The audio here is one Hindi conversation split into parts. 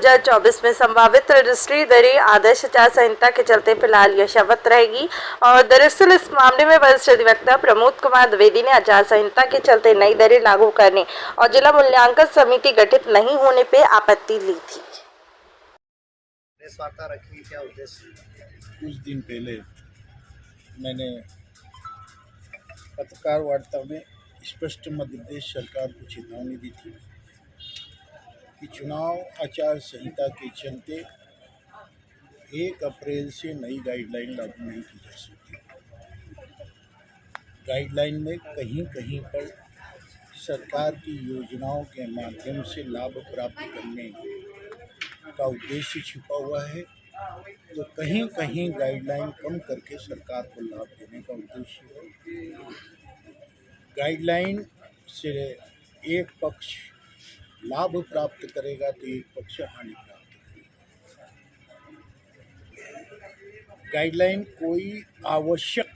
2024 में संभावित रजिस्ट्री दरें आदर्श आचार संहिता के चलते फिलहाल यथावत रहेगी। और दरअसल इस मामले में वरिष्ठ अधिवक्ता प्रमोद कुमार द्विवेदी ने आचार संहिता के चलते नई दरें लागू करने और जिला मूल्यांकन समिति गठित नहीं होने पर आपत्ति ली थी। वार्ता रखी, क्या उद्देश्य? कुछ दिन पहले मैंने पत्रकार वार्ता में स्पष्ट मध्य प्रदेश सरकार को चेतावनी दी थी कि चुनाव आचार संहिता के चलते 1 अप्रैल से नई गाइडलाइन लागू नहीं की जा सकती। गाइडलाइन में कहीं कहीं पर सरकार की योजनाओं के माध्यम से लाभ प्राप्त करने का उद्देश्य छिपा हुआ है, तो कहीं कहीं गाइडलाइन कम करके सरकार को लाभ देने का उद्देश्य है। गाइडलाइन से एक पक्ष लाभ प्राप्त करेगा तो एक पक्ष हानि प्राप्त करेगा। गाइडलाइन कोई आवश्यक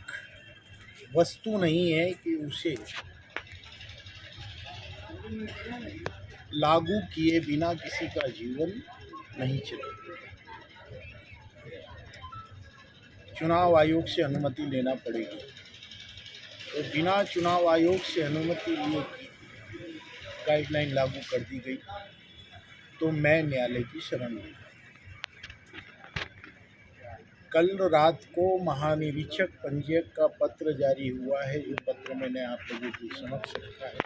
वस्तु नहीं है कि उसे लागू किए बिना किसी का जीवन नहीं चलेगा। चुनाव आयोग से अनुमति लेना पड़ेगी, तो बिना चुनाव आयोग से अनुमति लिए गाइडलाइन लागू कर दी गई तो मैं न्यायालय की शरण लूँगा। कल रात को महानिरीक्षक पंजीयक का पत्र जारी हुआ है, जो पत्र मैंने आप लोगों के समक्ष रखा है।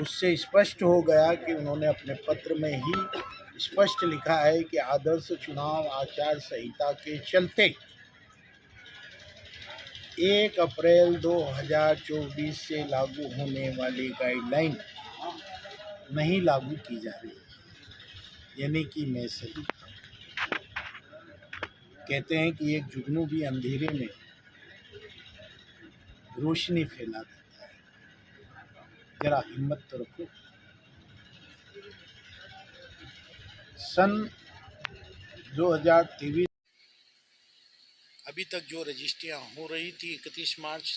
उससे स्पष्ट हो गया कि उन्होंने अपने पत्र में ही स्पष्ट लिखा है कि आदर्श चुनाव आचार संहिता के चलते 1 अप्रैल 2024 से लागू होने वाली गाइडलाइन नहीं लागू की जा रही है। यानी कि मैं सही कहते हैं कि एक जुगनू भी अंधेरे में रोशनी फैला देता है। जरा हिम्मत तो रखो। सन 2023 अभी तक जो रजिस्ट्रियाँ हो रही थी 31 मार्च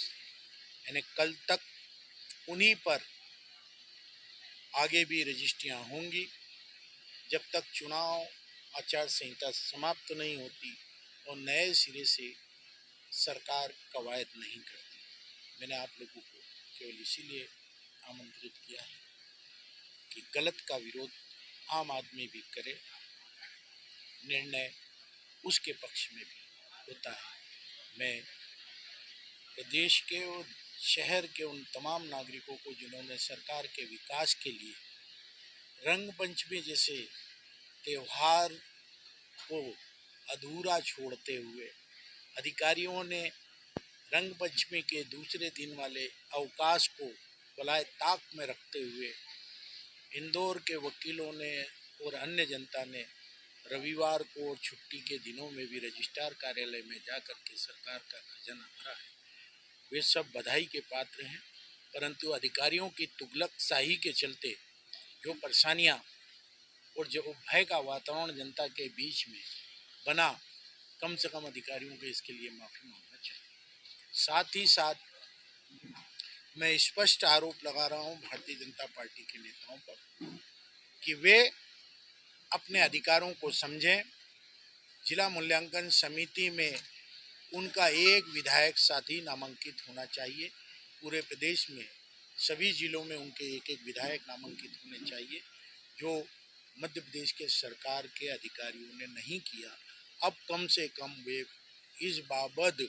यानी कल तक, उन्हीं पर आगे भी रजिस्ट्रियाँ होंगी जब तक चुनाव आचार संहिता समाप्त नहीं होती और नए सिरे से सरकार कवायद नहीं करती। मैंने आप लोगों को केवल इसीलिए आमंत्रित किया है कि गलत का विरोध आम आदमी भी करे, निर्णय उसके पक्ष में भी होता है। मैं प्रदेश के और शहर के उन तमाम नागरिकों को जिन्होंने सरकार के विकास के लिए रंग पंचमी जैसे त्यौहार को अधूरा छोड़ते हुए अधिकारियों ने रंग पंचमी के दूसरे दिन वाले अवकाश को बलाए ताक में रखते हुए इंदौर के वकीलों ने और अन्य जनता ने रविवार को और छुट्टी के दिनों में भी रजिस्ट्रार कार्यालय में जाकर के सरकार का खजाना भरा है, वे सब बधाई के पात्र हैं। परंतु अधिकारियों की तुगलकशाही के चलते जो परेशानियां और जो भय का वातावरण जनता के बीच में बना, कम से कम अधिकारियों को इसके लिए माफ़ी मांगना चाहिए। साथ ही साथ मैं स्पष्ट आरोप लगा रहा हूं भारतीय जनता पार्टी के नेताओं पर कि वे अपने अधिकारों को समझें। जिला मूल्यांकन समिति में उनका एक विधायक साथी नामांकित होना चाहिए। पूरे प्रदेश में सभी जिलों में उनके एक विधायक नामांकित होने चाहिए, जो मध्य प्रदेश के सरकार के अधिकारियों ने नहीं किया। अब कम से कम वे इस बाबत